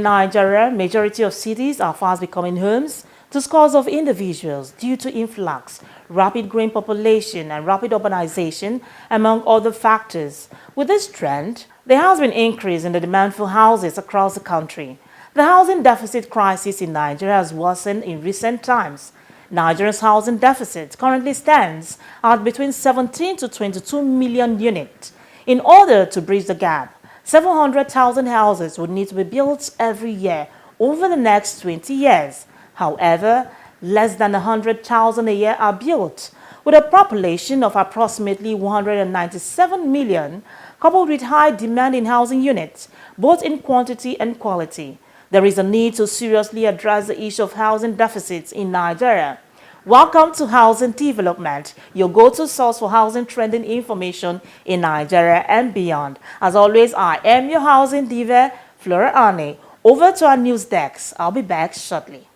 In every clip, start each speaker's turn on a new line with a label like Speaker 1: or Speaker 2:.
Speaker 1: Nigeria, majority of cities are fast becoming homes to scores of individuals due to influx, rapid growing population, and rapid urbanization, among other factors. With this trend, there has been an increase in the demand for houses across the country. The housing deficit crisis in Nigeria has worsened in recent times. Nigeria's housing deficit currently stands at between 17 to 22 million units. In order to bridge the gap, 700,000 houses would need to be built every year over the next 20 years. However, less than 100,000 a year are built. With a population of approximately 197 million, coupled with high demand in housing units, both in quantity and quality, there is a need to seriously address the issue of housing deficits in Nigeria. Welcome to Housing Development, your go-to source for housing trending information in Nigeria and beyond. As always, I am your housing diva, Flora Arne. Over to our news desk. I'll be back shortly.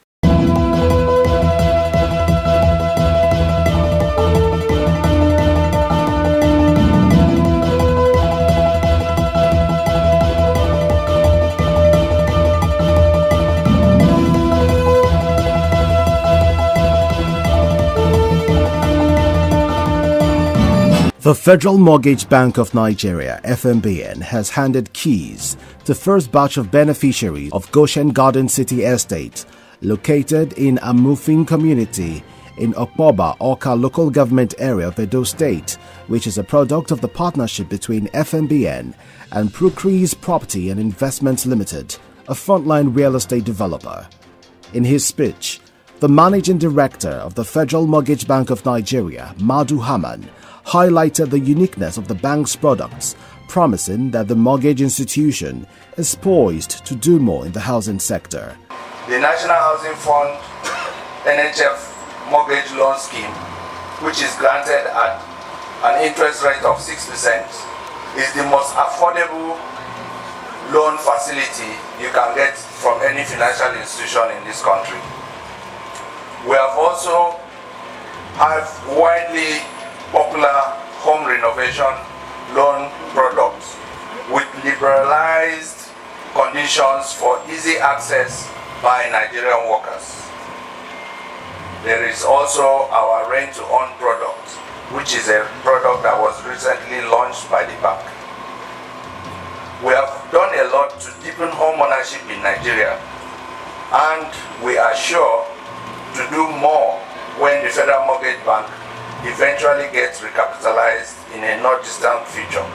Speaker 2: The Federal Mortgage Bank of Nigeria, FMBN, has handed keys to the first batch of beneficiaries of Goshen Estate, located in Amufin community in Okpoba, Awka local government area of Edo State, which is a product of the partnership between FMBN and Procrease Property and Investments Limited, a frontline real estate developer. In his speech, the managing director of the Federal Mortgage Bank of Nigeria, Madu Haman, highlighted the uniqueness of the bank's products, promising that the mortgage institution is poised to do more in the housing sector.
Speaker 3: The National Housing Fund NHF Mortgage Loan Scheme, which is granted at an interest rate of 6%, is the most affordable loan facility you can get from any financial institution in this country. We have also widely popular home renovation loan products with liberalized conditions for easy access by Nigerian workers. There is also our rent-to-own product, which is a product that was recently launched by the bank. We have done a lot to deepen home ownership in Nigeria, and we are sure to do more when the Federal Mortgage Bank eventually gets recapitalized in a not distant future.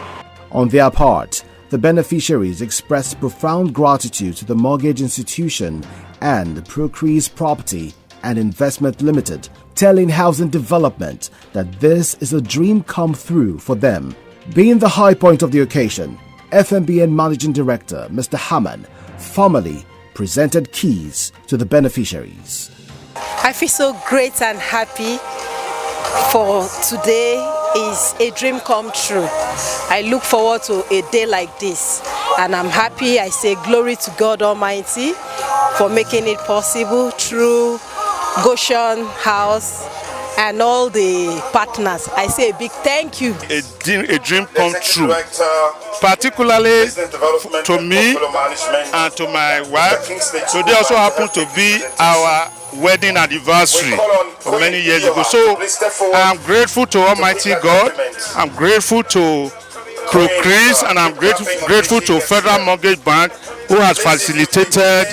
Speaker 2: On their part, the beneficiaries expressed profound gratitude to the mortgage institution and Procrease Property and Investment Limited, telling Housing Development that this is a dream come through for them. Being the high point of the occasion, FMBN Managing Director Mr. Haman formally presented keys to the beneficiaries.
Speaker 4: I feel so great and happy, for today is a dream come true. I look forward to a day like this, and I'm happy. I say glory to God Almighty for making it possible through Goshen House and all the partners. I say a big thank you.
Speaker 5: A dream come true, particularly to me and to my wife. Today also happens to be our wedding anniversary of many years ago. So I'm grateful to Almighty God, I'm grateful to Procrease, and I'm grateful to Federal Mortgage Bank, who has facilitated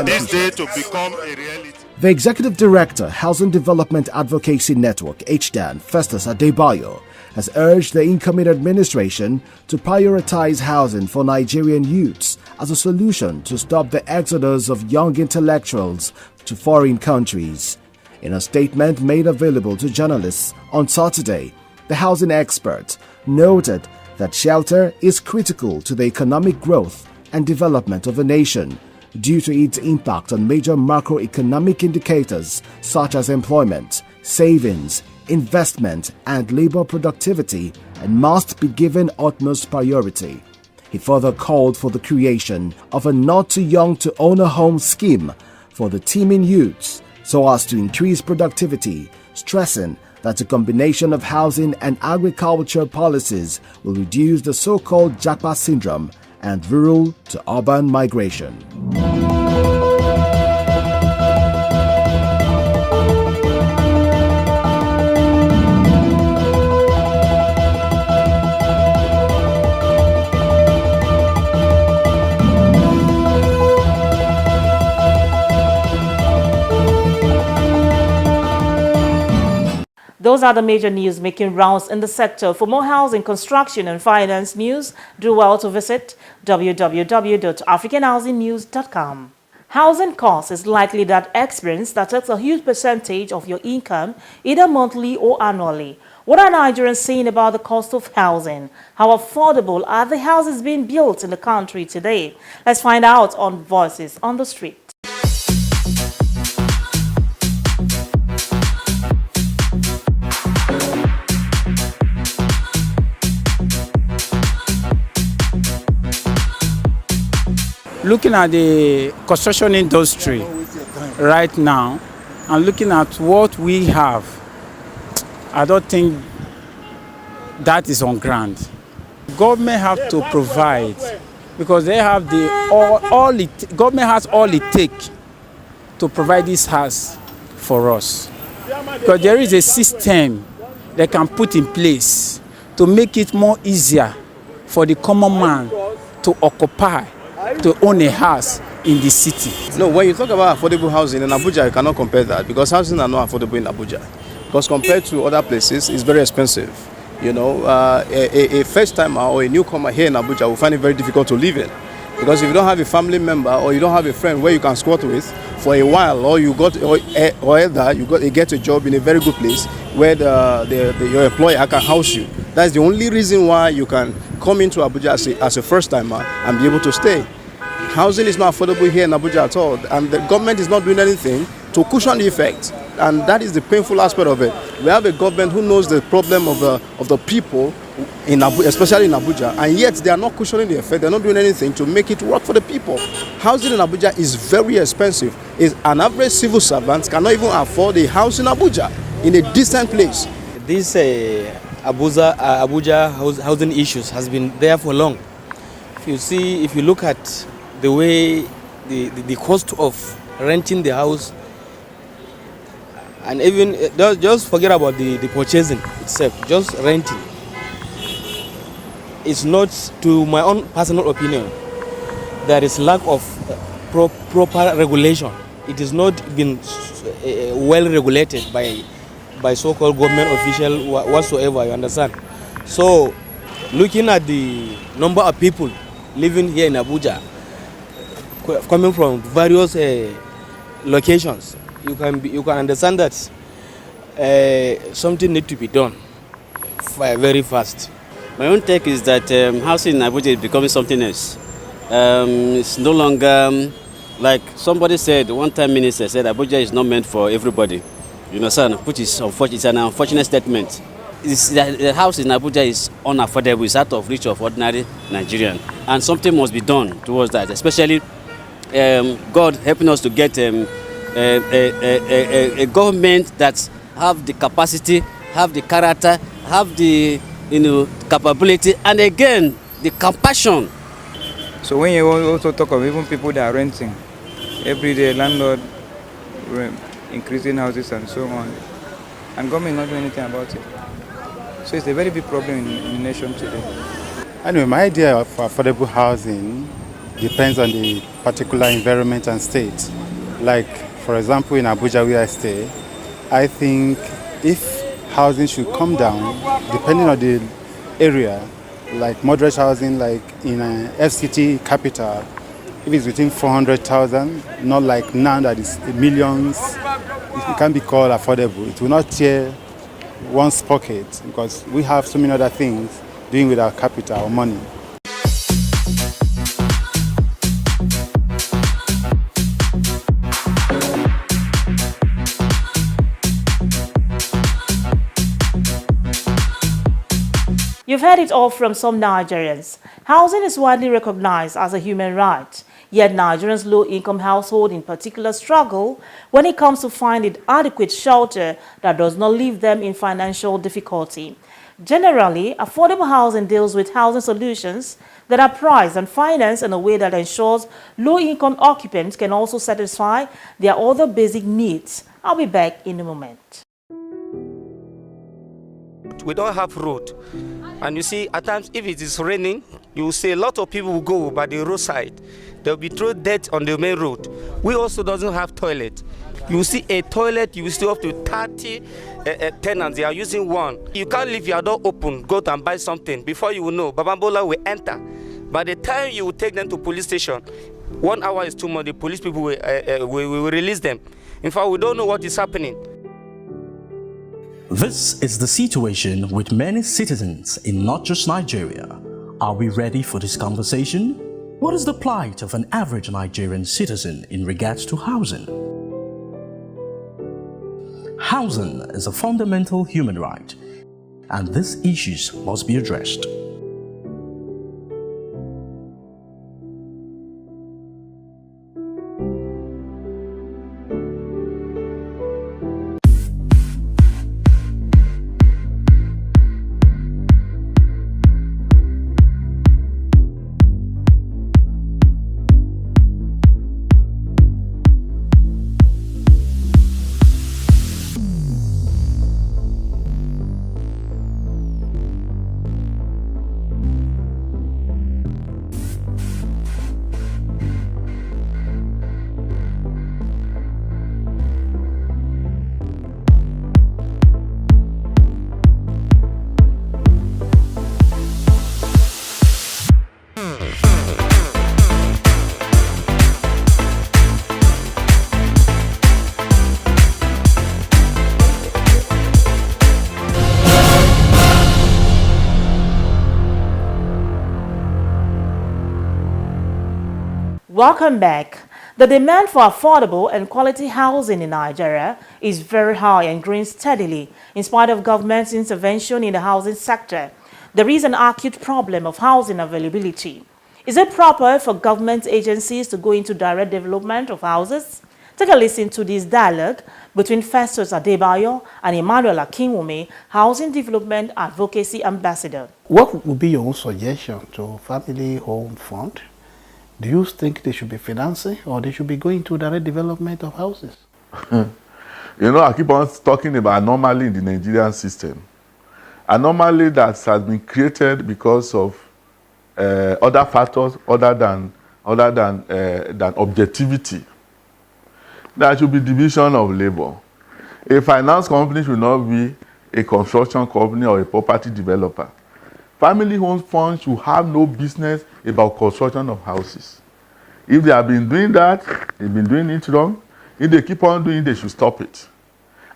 Speaker 5: this day to become a reality.
Speaker 2: The Executive Director, Housing Development Advocacy Network, HDAN, Festus Adebayo, has urged the incoming administration to prioritize housing for Nigerian youths as a solution to stop the exodus of young intellectuals to foreign countries. In a statement made available to journalists on Saturday, the housing expert noted that shelter is critical to the economic growth and development of a nation due to its impact on major macroeconomic indicators such as employment, savings, investment, and labor productivity, and must be given utmost priority. He further called for the creation of a not too young to own a home scheme for the teeming youths so as to increase productivity, stressing that a combination of housing and agriculture policies will reduce the so-called Japa syndrome and rural to urban migration.
Speaker 1: Those are the major news making rounds in the sector. For more housing, construction and finance news, do well to visit www.africanhousingnews.com. Housing cost is likely that expense that takes a huge percentage of your income, either monthly or annually. What are Nigerians saying about the cost of housing? How affordable are the houses being built in the country today? Let's find out on Voices on the Street.
Speaker 6: Looking at the construction industry right now and looking at what we have, I don't think that is on ground. Government have to provide because they have government has all it takes to provide this house for us. Because there is a system they can put in place to make it more easier for the common man to occupy, to own a house in the city.
Speaker 7: No, when you talk about affordable housing in Abuja, you cannot compare that because housing are not affordable in Abuja. Because compared to other places, it's very expensive. You know, a first timer or a newcomer here in Abuja will find it very difficult to live in. Because if you don't have a family member or you don't have a friend where you can squat with for a while, or you get a job in a very good place where your employer can house you. That's the only reason why you can come into Abuja as a first timer and be able to stay. Housing is not affordable here in Abuja at all, and the government is not doing anything to cushion the effect, and that is the painful aspect of it. We have a government who knows the problem of the people in Abuja, especially in Abuja, and yet they are not cushioning the effect. They're not doing anything to make it work for the people. Housing in Abuja is very expensive. An average civil servant cannot even afford a house in Abuja in a decent place.
Speaker 8: This Abuja housing issues has been there for long. If you look at the way the cost of renting the house, and even just forget about the purchasing itself, just renting. It's not, to my own personal opinion, there is lack of proper regulation. It is not been well regulated by so-called government official whatsoever, you understand? So, looking at the number of people living here in Abuja, coming from various locations, you can understand that something needs to be done very fast.
Speaker 9: My own take is that housing in Abuja is becoming something else. It's no longer, like somebody said, one-time minister said Abuja is not meant for everybody. You know, which is unfortunate. It's an unfortunate statement. The house in Abuja is unaffordable. It's out of reach of ordinary Nigerian, and something must be done towards that. Especially, God helping us to get a government that have the capacity, have the character, have the capability, and again the compassion.
Speaker 10: So when you also talk of even people that are renting, every day landlord increasing houses and so on, and government not doing anything about it. So it's a very big problem in the nation today.
Speaker 11: Anyway, my idea of affordable housing depends on the particular environment and state. Like, for example, in Abuja where I stay, I think if housing should come down, depending on the area, like moderate housing, like in a FCT capital, if it's between 400,000, not like now that is millions, it can be called affordable. It will not tear one's pocket because we have so many other things doing with our capital or money.
Speaker 1: You've heard it all from some Nigerians. Housing is widely recognized as a human right. Yet Nigerians' low-income households in particular struggle when it comes to finding adequate shelter that does not leave them in financial difficulty. Generally, affordable housing deals with housing solutions that are priced and financed in a way that ensures low-income occupants can also satisfy their other basic needs. I'll be back in a moment.
Speaker 12: We don't have road, and you see at times if it is raining, You will see a lot of people will go by the roadside. They'll be thrown dirt on the main road. We also doesn't have toilet. You will see a toilet, you will see up to 30 tenants. They are using one. You can't leave your door open, go out and buy something. Before you will know, Babambola will enter. By the time you will take them to police station, 1 hour is too much. The police people will release them. In fact, we don't know what is happening.
Speaker 13: This is the situation with many citizens in not just Nigeria. Are we ready for this conversation? What is the plight of an average Nigerian citizen in regards to housing? Housing is a fundamental human right, and these issues must be addressed.
Speaker 1: Welcome back. The demand for affordable and quality housing in Nigeria is very high and growing steadily in spite of government's intervention in the housing sector. There is an acute problem of housing availability. Is it proper for government agencies to go into direct development of houses? Take a listen to this dialogue between Festus Adebayo and Emmanuel Akinwunmi, Housing Development Advocacy Ambassador.
Speaker 14: What would be your own suggestion to Family Home Fund? Do you think they should be financing or they should be going to direct development of houses?
Speaker 15: You know, I keep on talking about anomaly in the Nigerian system. Anomaly that has been created because of other factors other than objectivity. There should be division of labor. A finance company should not be a construction company or a property developer. Family home funds should have no business about construction of houses. If they have been doing that, they've been doing it wrong. If they keep on doing it, they should stop it.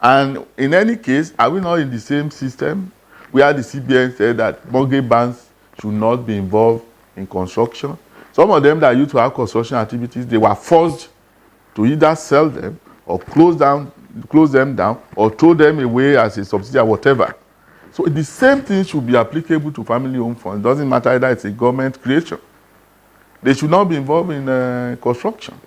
Speaker 15: And in any case, are we not in the same system where the CBN said that mortgage banks should not be involved in construction? Some of them that used to have construction activities, they were forced to either sell them or close them down or throw them away as a subsidy or whatever. So the same thing should be applicable to family home funds. It doesn't matter whether it's a government creation. They should not be involved in construction.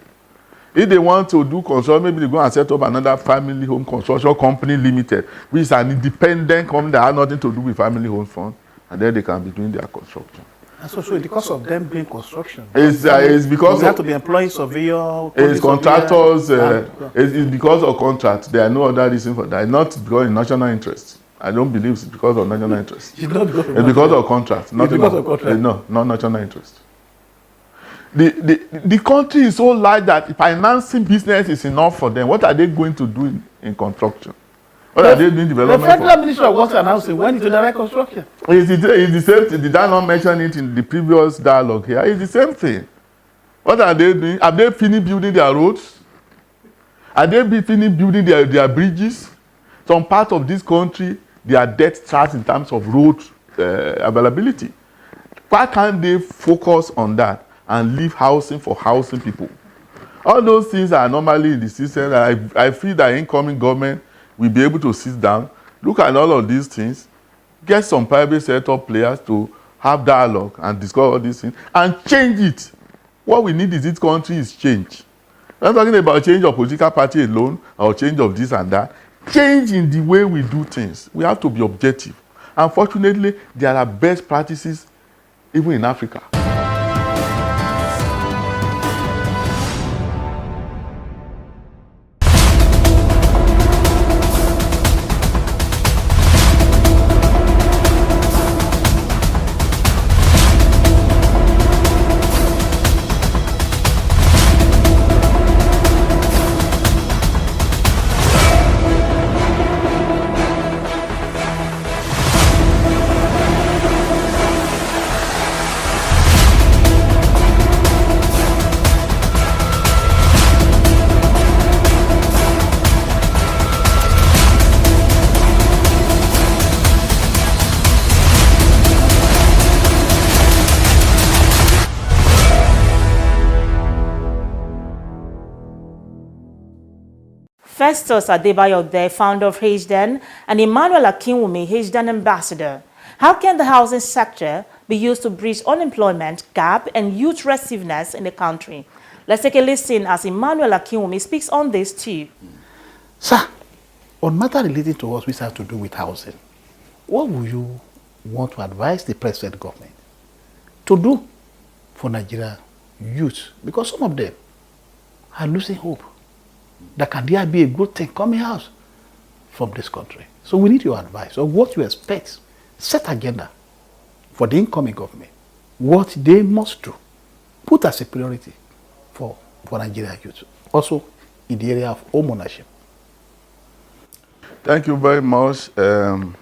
Speaker 15: If they want to do construction, maybe they go and set up another family home construction company limited, which is an independent company that has nothing to do with family home funds, and then they can be doing their construction.
Speaker 14: And so because of them doing construction,
Speaker 15: it's because
Speaker 14: they have to be employing surveyor,
Speaker 15: it's contractors. It's because of contracts. There are no other reason for that. It's not because of national interest. I don't believe it's because of national interest. It's because of contracts. Not because of contract. No, not national interest. The country is so large that financing business is enough for them. What are they going to do in construction? What are they doing development
Speaker 14: the Federal Ministry of Works and Housing went into direct construction.
Speaker 15: It's the same thing. Did I not mention it in the previous dialogue here? It's the same thing. What are they doing? Have they finished building their roads? Are they finished building their bridges? Some part of this country, their debt starts in terms of road availability. Why can't they focus on that and leave housing for housing people? All those things are normally in the system. I feel that incoming government will be able to sit down, look at all of these things, get some private sector players to have dialogue and discuss all these things and change it. What we need in this country is change. We're not talking about change of political party alone or change of this and that. Change in the way we do things. We have to be objective. Unfortunately, there are best practices even in Africa.
Speaker 1: Festus Adebayo, the founder of HDN, and Emmanuel Akinwunmi, HDN ambassador. How can the housing sector be used to bridge unemployment gap and youth restiveness in the country? Let's take a listen as Emmanuel Akinwunmi speaks on this too.
Speaker 14: Sir, on matter relating to us which have to do with housing, what would you want to advise the present government to do for Nigeria youth? Because some of them are losing hope that can there be a good thing coming out from this country. So we need your advice on what you expect, set agenda for the incoming government, what they must do, put as a priority for Nigeria youth. Also in the area of home ownership.
Speaker 15: Thank you very much. The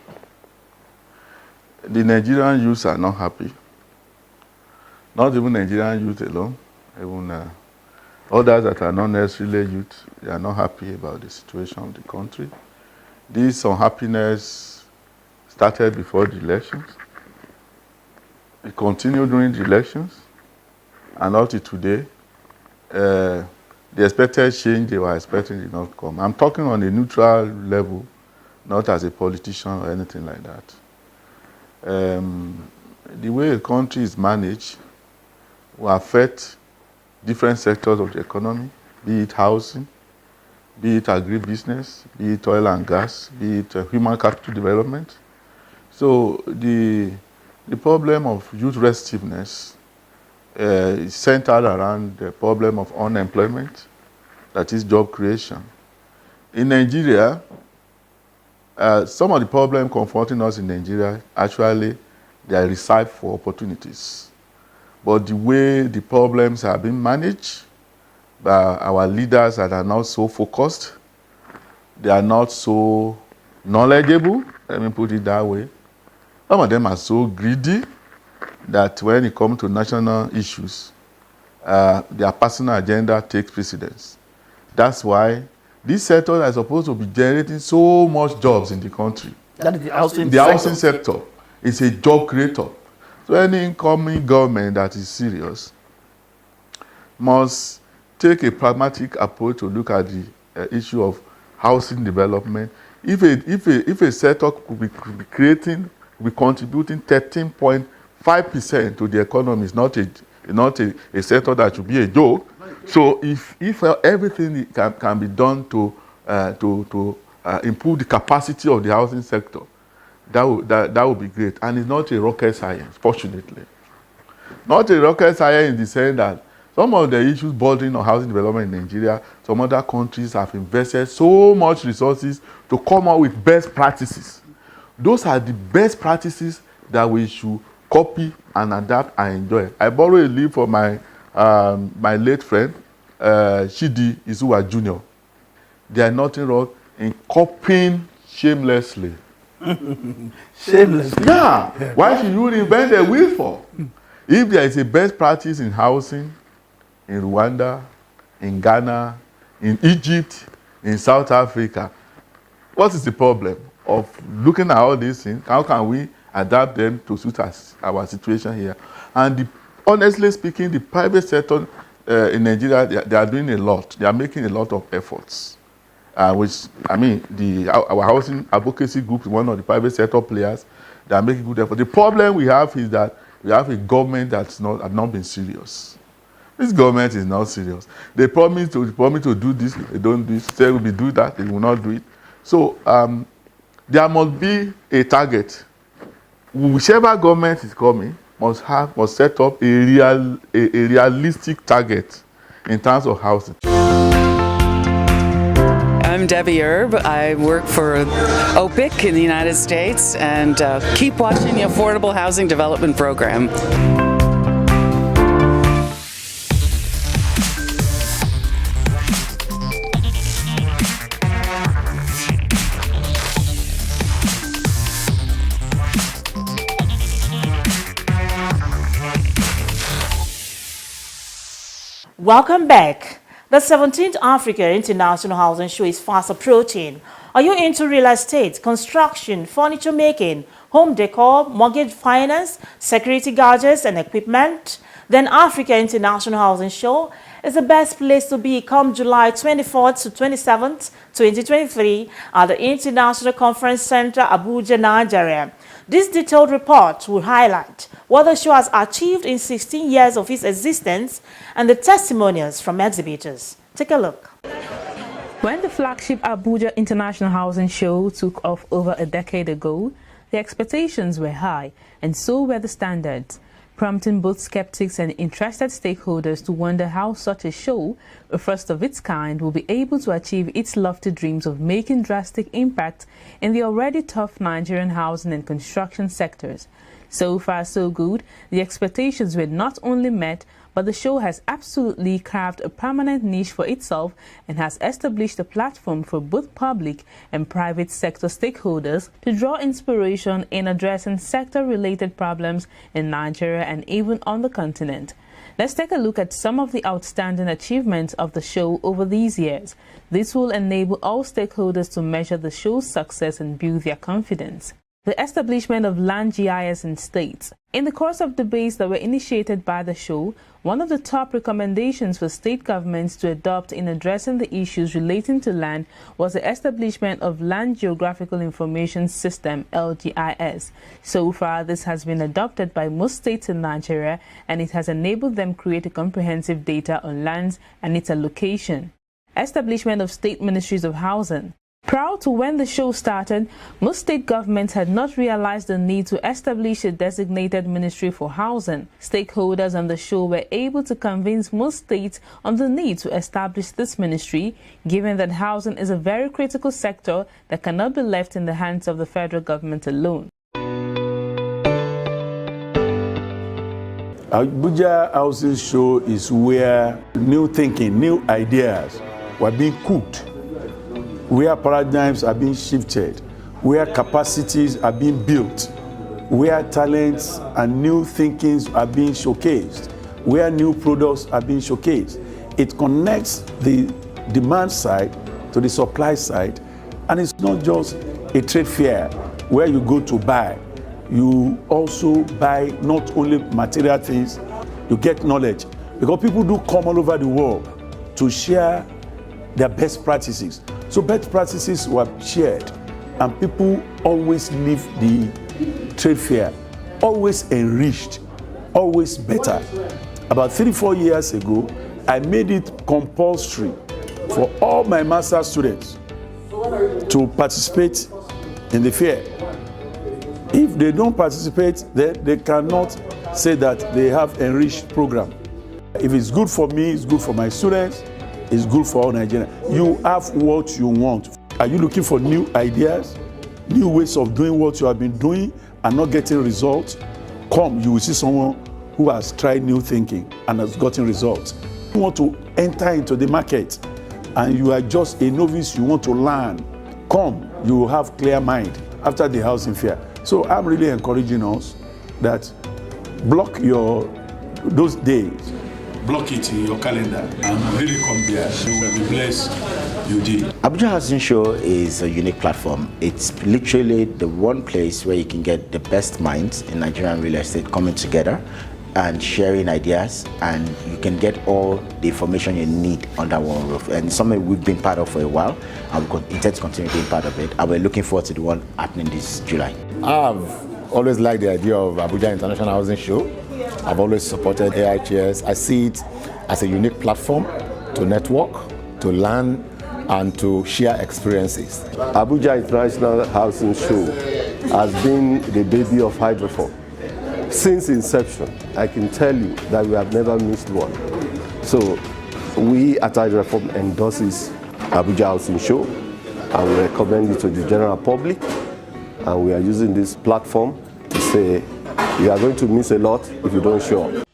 Speaker 15: Nigerian youths are not happy. Not even Nigerian youth alone, even others that are not necessarily youth, they are not happy about the situation of the country. This unhappiness started before the elections. It continued during the elections, and up to today, the expected change they were expecting did not come. I'm talking on a neutral level, not as a politician or anything like that. The way the country is managed will affect different sectors of the economy, be it housing, be it agribusiness, be it oil and gas, be it human capital development. So the problem of youth restiveness is centered around the problem of unemployment, that is job creation. In Nigeria, some of the problems confronting us in Nigeria, actually, they are ripe for opportunities. But the way the problems are being managed by our leaders that are not so focused, they are not so knowledgeable, let me put it that way. Some of them are so greedy that when it comes to national issues, their personal agenda takes precedence. That's why this sector is supposed to be generating so much jobs in the country.
Speaker 14: That is the housing sector.
Speaker 15: The housing sector is a job creator. So any incoming government that is serious must take a pragmatic approach to look at the issue of housing development. If a sector could be contributing 13.5% to the economy, is not a sector that should be a joke. So if everything can be done to improve the capacity of the housing sector, that would be great. And it's not a rocket science, fortunately. Not a rocket science in the sense that some of the issues bordering on housing development in Nigeria, some other countries have invested so much resources to come up with best practices. Those are the best practices that we should copy and adapt and enjoy. I borrowed a leaf from my late friend, Chidi Isuwa Jr. There is nothing wrong in copying shamelessly.
Speaker 14: Shamelessly.
Speaker 15: Yeah. Why should you reinvent the wheel for? If there is a best practice in housing, in Rwanda, in Ghana, in Egypt, in South Africa, what is the problem of looking at all these things? How can we adapt them to suit our situation here? And honestly speaking, the private sector in Nigeria, they are doing a lot. They are making a lot of efforts. Which, I mean, our housing advocacy group is one of the private sector players. They are making good effort. The problem we have is that we have a government that's not been serious. This government is not serious. They promise to do this, they don't do it. Say we do that, they will not do it. So there must be a target. Whichever government is coming must set up a realistic target in terms of housing.
Speaker 16: I'm Debbie Erb. I work for OPIC in the United States and keep watching the Affordable Housing Development Program.
Speaker 1: Welcome back. The 17th Africa International Housing Show is fast approaching. Are you into real estate, construction, furniture making, home decor, mortgage finance, security gadgets and equipment? then Africa International Housing Show is the best place to be come July 24th to 27th, 2023 at the International Conference Center, Abuja, Nigeria. This detailed report will highlight what the show has achieved in 16 years of its existence and the testimonials from exhibitors. Take a look.
Speaker 17: When the flagship Abuja International Housing Show took off over a decade ago, the expectations were high, and so were the standards, prompting both skeptics and interested stakeholders to wonder how such a show, a first of its kind, will be able to achieve its lofty dreams of making drastic impact in the already tough Nigerian housing and construction sectors. So far, so good. The expectations were not only met, but the show has absolutely carved a permanent niche for itself and has established a platform for both public and private sector stakeholders to draw inspiration in addressing sector-related problems in Nigeria and even on the continent. Let's take a look at some of the outstanding achievements of the show over these years. This will enable all stakeholders to measure the show's success and build their confidence. The establishment of land GIS in states. In the course of debates that were initiated by the show, one of the top recommendations for state governments to adopt in addressing the issues relating to land was the establishment of Land Geographical Information System, LGIS. So far, this has been adopted by most states in Nigeria, and it has enabled them create a comprehensive data on lands and its allocation. Establishment of state ministries of housing. Prior to when the show started, most state governments had not realized the need to establish a designated ministry for housing. Stakeholders on the show were able to convince most states on the need to establish this ministry, given that housing is a very critical sector that cannot be left in the hands of the federal government alone.
Speaker 18: Abuja Housing Show is where new thinking, new ideas were being cooked, where paradigms are being shifted, where capacities are being built, where talents and new thinkings are being showcased, where new products are being showcased. It connects the demand side to the supply side, and it's not just a trade fair where you go to buy. You also buy not only material things, you get knowledge, because people do come all over the world to share their best practices. So best practices were shared, and people always leave the trade fair always enriched, always better. About 3-4 years ago, I made it compulsory for all my master's students to participate in the fair. If they don't participate, then they cannot say that they have enriched program. If it's good for me, it's good for my students, it's good for all Nigerians. You have what you want. Are you looking for new ideas, new ways of doing what you have been doing and not getting results? Come, you will see someone who has tried new thinking and has gotten results. You want to enter into the market and you are just a novice, you want to learn. Come, you will have clear mind after the housing fair. So I'm really encouraging us that block those days. Block it in your calendar and really come there. You will be blessed. You did.
Speaker 19: Abuja Housing Show is a unique platform. It's literally the one place where you can get the best minds in Nigerian real estate coming together and sharing ideas, and you can get all the information you need under one roof. And it's something we've been part of for a while, and we intend to continue being part of it. And we're looking forward to the one happening this July.
Speaker 20: I've always liked the idea of Abuja International Housing Show. I've always supported AITS. I see it as a unique platform to network, to learn, and to share experiences.
Speaker 21: Abuja International Housing Show has been the baby of Hydroform. Since inception, I can tell you that we have never missed one. So we at Hydroform endorses Abuja Housing Show, and we recommend it to the general public, and we are using this platform to say you are going to miss a lot if you don't show up.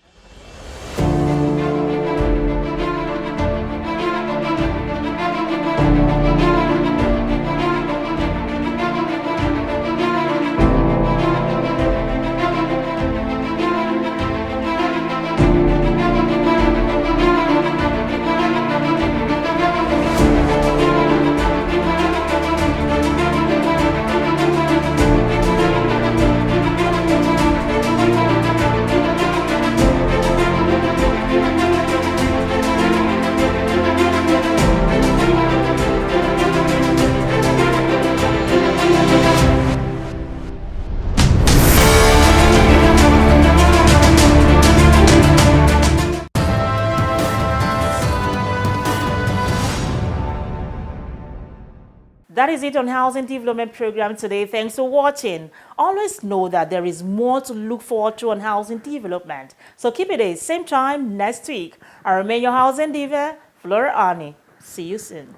Speaker 1: That is it on Housing Development Program today. Thanks for watching. Always know that there is more to look forward to on housing development. So keep it at same time next week. I remain your housing diva, Flora Ani. See you soon.